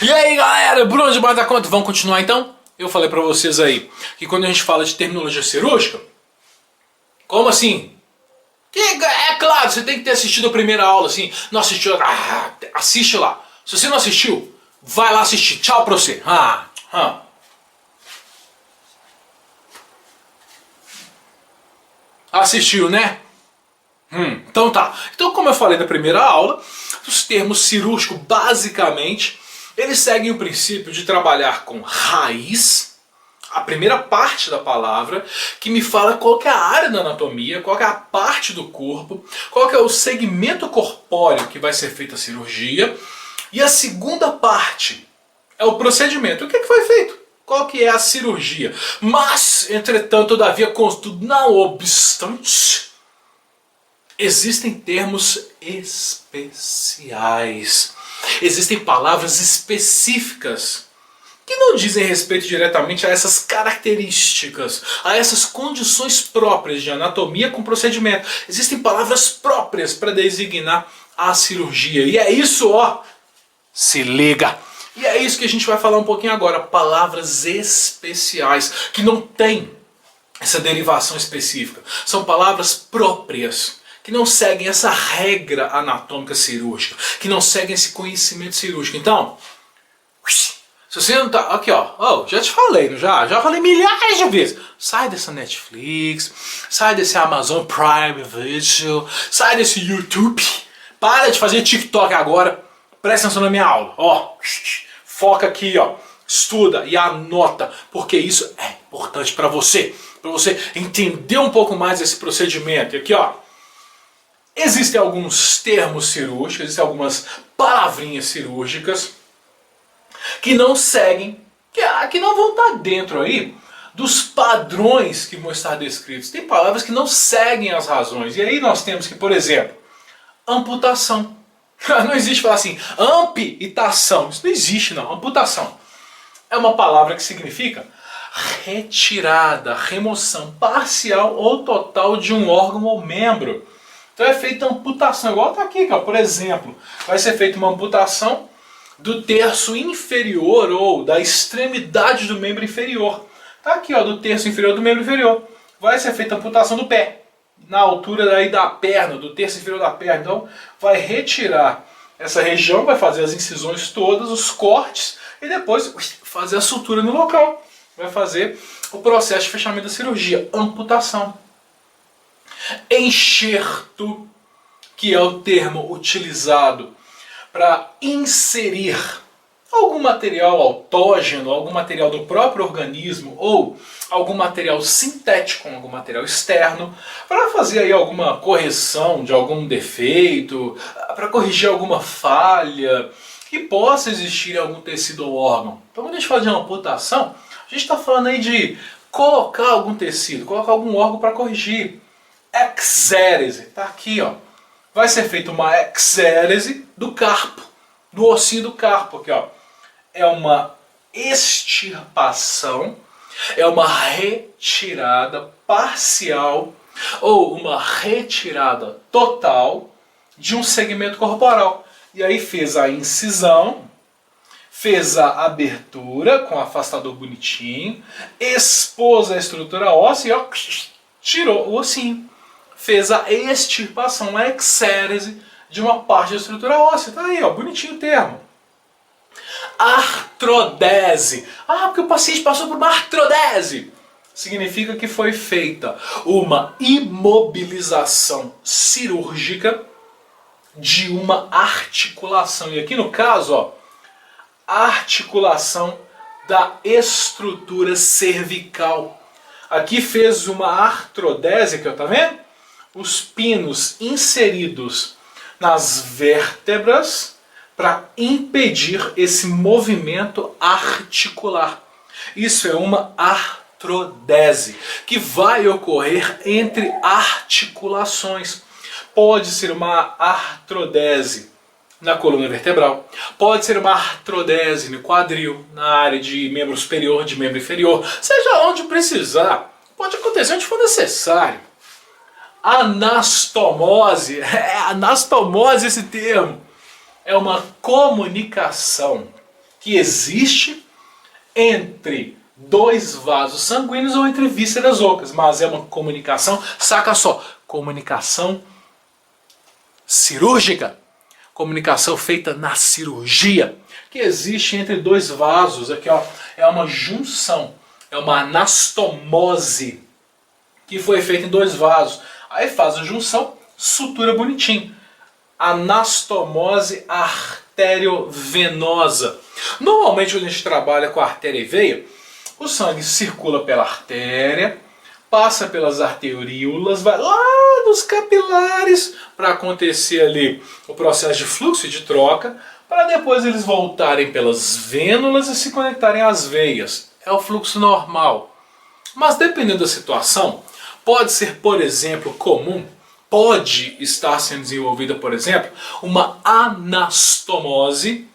E aí galera, Bruno demais da conta, vamos continuar então? Eu falei pra vocês aí que quando a gente fala de terminologia cirúrgica, como assim? É claro, você tem que ter assistido a primeira aula, assim, não assistiu, assiste lá. Se você não assistiu, vai lá assistir, tchau pra você. Assistiu, né? Então tá. Então, como eu falei na primeira aula, os termos cirúrgicos, basicamente, eles seguem o princípio de trabalhar com raiz, a primeira parte da palavra, que me fala qual que é a área da anatomia, qual que é a parte do corpo, qual que é o segmento corpóreo que vai ser feita a cirurgia. E a segunda parte é o procedimento. O que foi feito? Qual que é a cirurgia? Mas, entretanto, todavia, contudo, não obstante, existem termos especiais. Existem palavras específicas que não dizem respeito diretamente a essas características, a essas condições próprias de anatomia com procedimento. Existem palavras próprias para designar a cirurgia. E é isso, ó, se liga! E é isso que a gente vai falar um pouquinho agora. Palavras especiais, que não tem essa derivação específica. São palavras próprias, que não seguem essa regra anatômica cirúrgica, que não seguem esse conhecimento cirúrgico. Então, se você não tá... Aqui ó, já te falei, não já? Já falei milhares de vezes. Sai dessa Netflix, sai desse Amazon Prime Video, sai desse YouTube. Para de fazer TikTok agora. Presta atenção na minha aula. Ó, foca aqui, ó. Estuda e anota, porque isso é importante para você entender um pouco mais esse procedimento. E aqui, ó, existem alguns termos cirúrgicos, existem algumas palavrinhas cirúrgicas que não seguem, que não vão estar dentro aí dos padrões que vão estar descritos. Tem palavras que não seguem as razões. E aí nós temos que, por exemplo, amputação. Não existe falar assim, amputação. Isso não existe não. Amputação é uma palavra que significa retirada, remoção parcial ou total de um órgão ou membro. Então é feita amputação, igual está aqui, ó, por exemplo. Vai ser feita uma amputação do terço inferior ou da extremidade do membro inferior. Está aqui, ó, do terço inferior do membro inferior. Vai ser feita a amputação do pé, na altura daí da perna, do terço inferior da perna. Então vai retirar essa região, vai fazer as incisões todas, os cortes, e depois fazer a sutura no local. Vai fazer o processo de fechamento da cirurgia, amputação. Enxerto, que é o termo utilizado para inserir algum material autógeno, algum material do próprio organismo ou algum material sintético, algum material externo, para fazer aí alguma correção de algum defeito, para corrigir alguma falha que possa existir em algum tecido ou órgão. Então quando a gente fala de amputação, a gente está falando aí de colocar algum tecido, colocar algum órgão para corrigir. Exérese, está aqui, ó. Vai ser feita uma exérese do carpo, do ossinho do carpo aqui, ó. É uma extirpação, é uma retirada parcial ou uma retirada total de um segmento corporal. E aí fez a incisão, fez a abertura com afastador bonitinho, expôs a estrutura óssea e ó, tirou o ossinho. Fez a extirpação, a exérese de uma parte da estrutura óssea. Tá aí, ó, bonitinho o termo. Artrodese. Ah, porque o paciente passou por uma artrodese. Significa que foi feita uma imobilização cirúrgica de uma articulação. E aqui no caso, ó, articulação da estrutura cervical. Aqui fez uma artrodese, aqui, ó, tá vendo? Os pinos inseridos nas vértebras para impedir esse movimento articular. Isso é uma artrodese que vai ocorrer entre articulações. Pode ser uma artrodese na coluna vertebral, pode ser uma artrodese no quadril, na área de membro superior, de membro inferior, seja onde precisar, pode acontecer onde for necessário. Anastomose, anastomose esse termo, é uma comunicação que existe entre dois vasos sanguíneos ou entre vísceras ocas, mas é uma comunicação, saca só, comunicação cirúrgica, comunicação feita na cirurgia, que existe entre dois vasos, aqui ó, é uma junção, é uma anastomose, que foi feita em dois vasos, aí faz a junção, sutura bonitinho, anastomose arteriovenosa. Normalmente quando a gente trabalha com artéria e veia, o sangue circula pela artéria, passa pelas arteríolas, vai lá nos capilares para acontecer ali o processo de fluxo e de troca, para depois eles voltarem pelas vênulas e se conectarem às veias. É o fluxo normal. Mas dependendo da situação, pode ser, por exemplo, comum, pode estar sendo desenvolvida, por exemplo, uma anastomose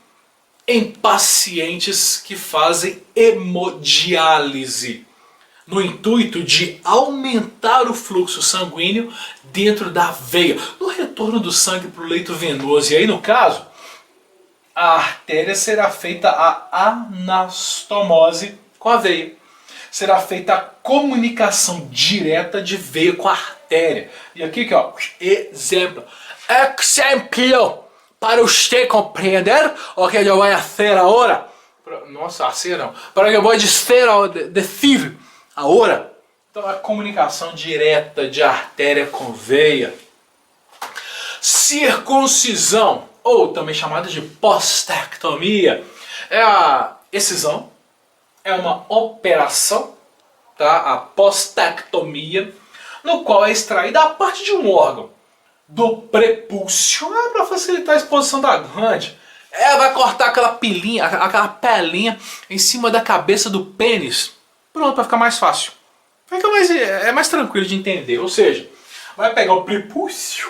em pacientes que fazem hemodiálise, no intuito de aumentar o fluxo sanguíneo dentro da veia, no retorno do sangue para o leito venoso. E aí, no caso, a artéria será feita a anastomose com a veia. Será feita a comunicação direta de veia com a artéria. E aqui, ó, exemplo. Exemplo para você compreender o que eu vou fazer agora. Nossa, hacer não. Para que eu vou decir agora. Então, a comunicação direta de artéria com veia. Circuncisão, ou também chamada de postectomia, é a excisão, é uma operação, tá? A postectomia, no qual é extraída a parte de um órgão do prepúcio, para facilitar a exposição da glande. Vai cortar aquela pelinha em cima da cabeça do pênis. Pronto, vai ficar mais fácil. É mais tranquilo de entender. Ou seja, vai pegar o prepúcio,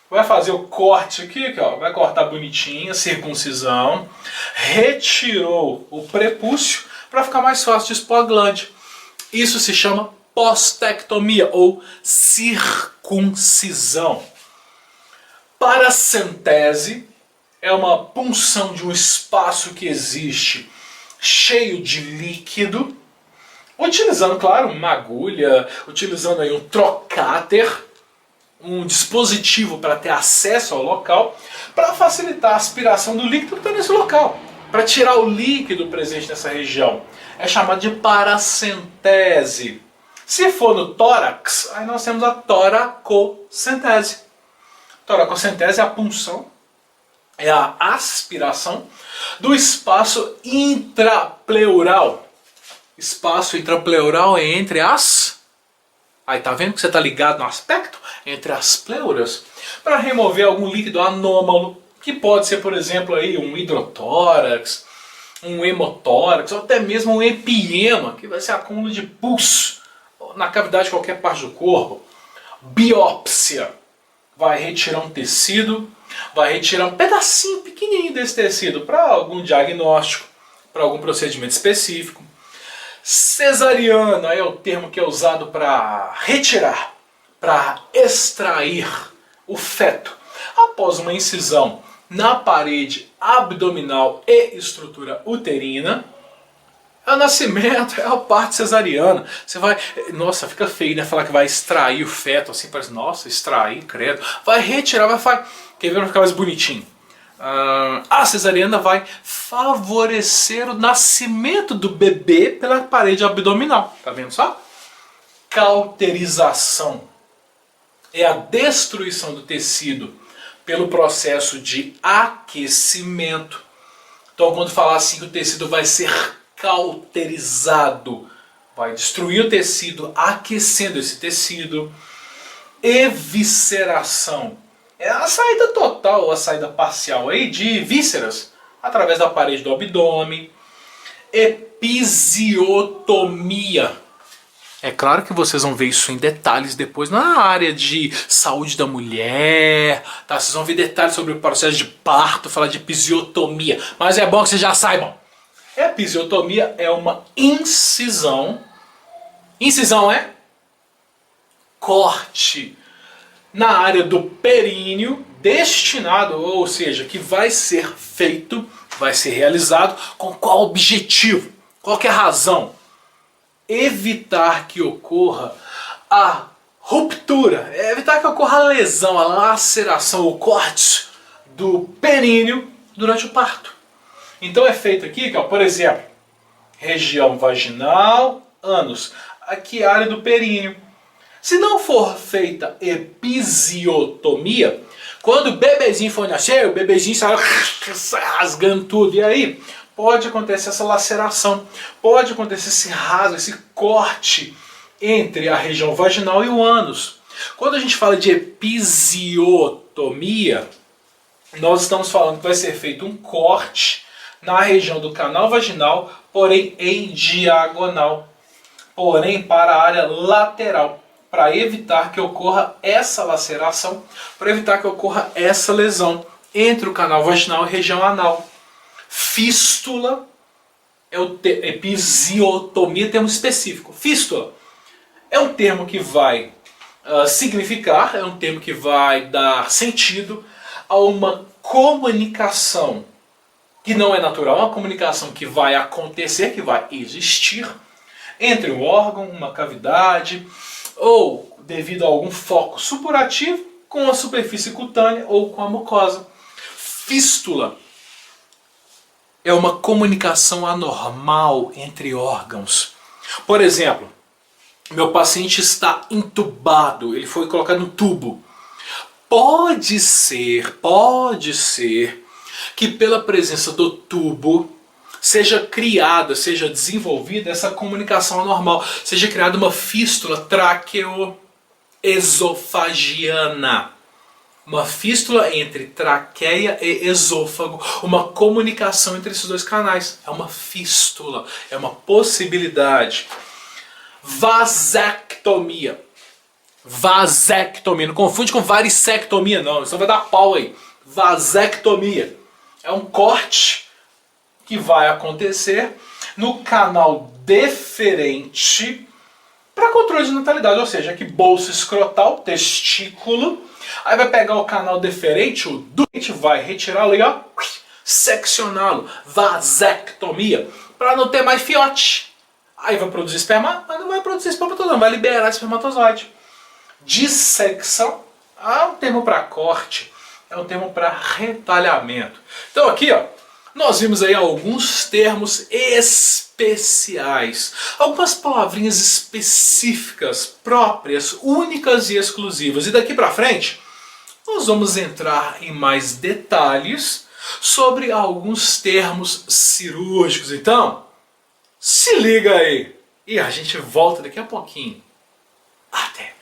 vai fazer o corte aqui, ó, vai cortar bonitinho, a circuncisão, retirou o prepúcio para ficar mais fácil de expor a glande. Isso se chama postectomia ou circuncisão. Paracentese é uma punção de um espaço que existe cheio de líquido, utilizando, claro, uma agulha, utilizando aí um trocáter, um dispositivo para ter acesso ao local, para facilitar a aspiração do líquido que está nesse local, para tirar o líquido presente nessa região. É chamado de paracentese. Se for no tórax, aí nós temos a toracocentese. Toracocentese é a punção, é a aspiração do espaço intrapleural. Espaço intrapleural é entre as... Aí tá vendo que você está ligado no aspecto? Entre as pleuras. Para remover algum líquido anômalo, que pode ser, por exemplo, aí, um hidrotórax, um hemotórax, ou até mesmo um epiema, que vai ser acúmulo de pus na cavidade de qualquer parte do corpo. Biópsia. Vai retirar um tecido, vai retirar um pedacinho pequenininho desse tecido para algum diagnóstico, para algum procedimento específico. Cesariana é o termo que é usado para retirar, para extrair o feto após uma incisão na parede abdominal e estrutura uterina. É o nascimento, é a parte cesariana. Você vai... Nossa, fica feio, né? Falar que vai extrair o feto, assim, parece... Nossa, extrair, credo. Vai retirar, vai... Quer ver? Vai ficar mais bonitinho. A cesariana vai favorecer o nascimento do bebê pela parede abdominal. Tá vendo só? Cauterização é a destruição do tecido pelo processo de aquecimento. Então, quando falar assim que o tecido vai ser cauterizado, vai destruir o tecido, aquecendo esse tecido. Evisceração é a saída total ou a saída parcial aí de vísceras através da parede do abdômen. Episiotomia. É claro que vocês vão ver isso em detalhes depois na área de saúde da mulher, tá? Vocês vão ver detalhes sobre o processo de parto, falar de episiotomia, mas é bom que vocês já saibam. Episiotomia é uma incisão. Incisão é corte na área do períneo destinado, ou seja, que vai ser feito, vai ser realizado com qual objetivo? Qual que é a razão? Evitar que ocorra a ruptura, evitar que ocorra a lesão, a laceração, o corte do períneo durante o parto. Então é feito aqui, que, ó, por exemplo, região vaginal, ânus, aqui é a área do períneo. Se não for feita episiotomia, quando o bebezinho for nascer, o bebezinho sai rasgando tudo, e aí pode acontecer essa laceração, pode acontecer esse rasgo, esse corte entre a região vaginal e o ânus. Quando a gente fala de episiotomia, nós estamos falando que vai ser feito um corte na região do canal vaginal, porém em diagonal, porém para a área lateral, para evitar que ocorra essa laceração, para evitar que ocorra essa lesão entre o canal vaginal e a região anal. Fístula é o episiotomia, termo específico. Fístula é um termo que vai significar, é um termo que vai dar sentido a uma comunicação que não é natural, uma comunicação que vai acontecer, que vai existir entre um órgão, uma cavidade, ou devido a algum foco supurativo com a superfície cutânea ou com a mucosa. Fístula é uma comunicação anormal entre órgãos. Por exemplo, meu paciente está entubado, ele foi colocado no tubo. Pode ser que pela presença do tubo seja criada, seja desenvolvida essa comunicação anormal, seja criada uma fístula traqueoesofagiana. Uma fístula entre traqueia e esôfago, uma comunicação entre esses dois canais. É uma fístula, é uma possibilidade. Vasectomia. Vasectomia, não confunde com varicectomia não, isso vai dar pau aí. Vasectomia é um corte que vai acontecer no canal deferente para controle de natalidade, ou seja, aqui bolsa escrotal, testículo, aí vai pegar o canal deferente, o doente vai retirá-lo e ó, seccioná-lo, vasectomia, para não ter mais fiote. Aí vai produzir esperma, mas não vai produzir espermatozoide, não vai liberar espermatozoide. Dissecção é um termo para corte, é um termo para retalhamento. Então aqui, ó, nós vimos aí alguns termos especiais, algumas palavrinhas específicas, próprias, únicas e exclusivas. E daqui para frente, nós vamos entrar em mais detalhes sobre alguns termos cirúrgicos. Então, se liga aí! E a gente volta daqui a pouquinho. Até!